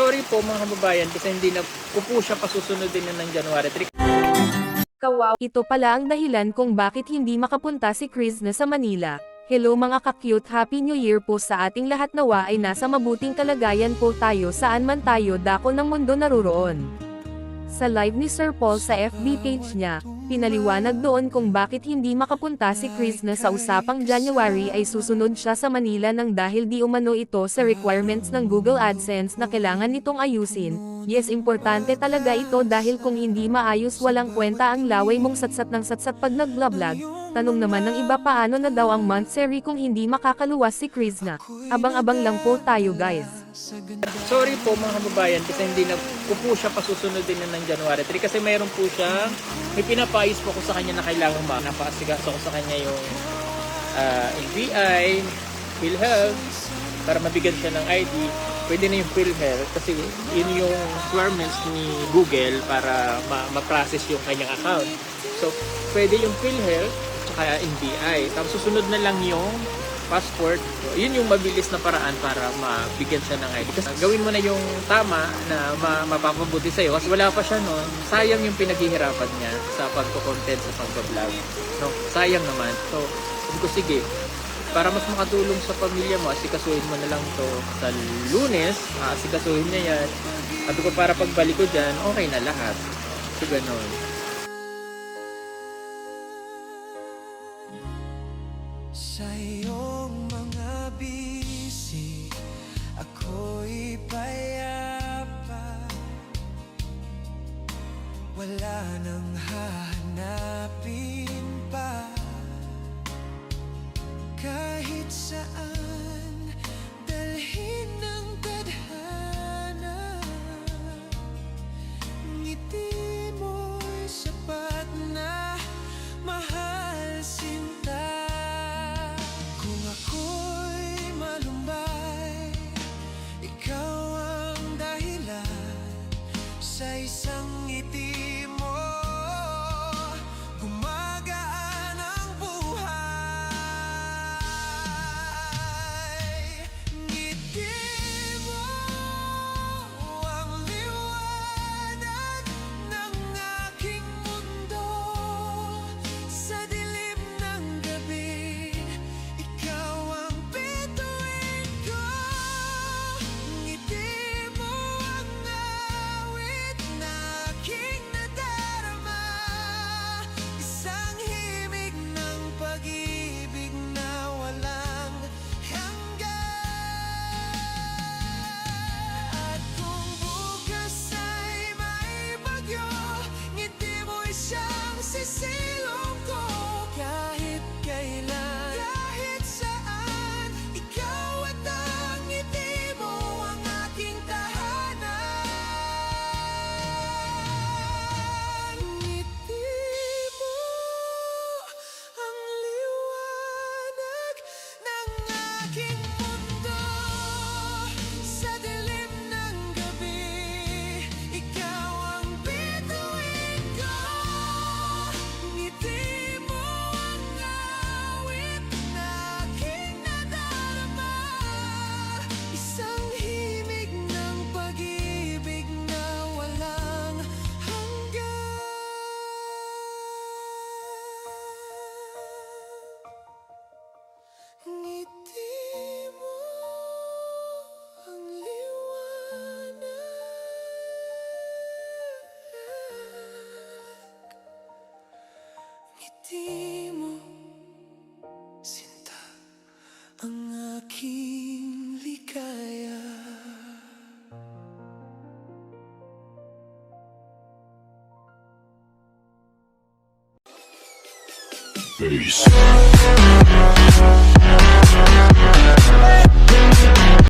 Sorry po mga kababayan kasi hindi na ko po siya pasusunodin na ng January 3. Kawaw. Ito pala ang dahilan kung bakit hindi makapunta si Chris na sa Manila. Hello mga ka-cute, Happy New Year po sa ating lahat, nawa ay nasa mabuting kalagayan po tayo saan man tayo dako ng mundo naruroon. Sa live ni Sir Paul sa FB page niya, pinaliwanag doon kung bakit hindi makapunta si Chris na sa usapang January ay susunod siya sa Manila nang dahil di umano ito sa requirements ng Google AdSense na kailangan nitong ayusin. Yes, importante talaga ito dahil kung hindi maayos walang kwenta ang laway mong satsat ng satsat pag nag-vlog. Tanong naman ng iba paano na daw ang monthsary kung hindi makakaluwas si Chris na. Abang-abang lang po tayo guys. Sorry po mga kababayan kasi hindi na ko po siya pasusunodin na ng January 3 kasi mayroon po siya, may pinapais po ko sa kanya na kailangan napaasigaso ko sa kanya yung NBI, PhilHealth, para mabigyan siya ng ID. Pwede na yung PhilHealth kasi yun yung requirements ni Google para ma-process yung kanyang account. So, pwede yung PhilHealth at NBI. Tapos susunod na lang yung passport. So, yun yung mabilis na paraan para mabigyan siya ng ID. Kasi gawin mo na yung tama na mapapabuti sa'yo. Kasi wala pa siya noon. Sayang yung pinaghihirapan niya sa pagko-content sa pag-vlog. No? Sayang naman. So, sabi ko, sige, para mas makatulong sa pamilya mo, asikasuhin mo na lang to sa Lunes. Asikasuhin niya yan. Sabi ko, para pagbalik ko dyan, okay na lahat. So, ganon. Sa iyong mga bisi, ako'y payapa. Wala nang hahanapin pa. Kahit saan, dalhin ng tadhana. Ngiti mo'y sapat na mahal sinta. Kung ako'y malumbay, ikaw ang dahilan. Sa isang ngiti mo, gumagaan ang buhay. Ngiti mo ang liwanag ng aking mundo. Sa dilim ng gabi, ikaw ang bituin ko. Ngiti mo ang awit na aking nadarama. Isang himig ng pag-ibig na walang hanggan. At kung bukas ay may bagyo, ngiti mo'y siyang sisilong ko. Kahit kailan, kahit saan, ikaw at ang ngiti mo ang aking tahanan. Ngiti mo ang liwanag ng aking mundo. Sa dilim ng gabi, ikaw ang bituin ko. Ngiti mo ang awit na aking nadarama. Isang himig ng pag-ibig na walang hanggan. Ngiti mo ang liwanag. Ngiti mo, sinta, ang aking ligaya. Peace.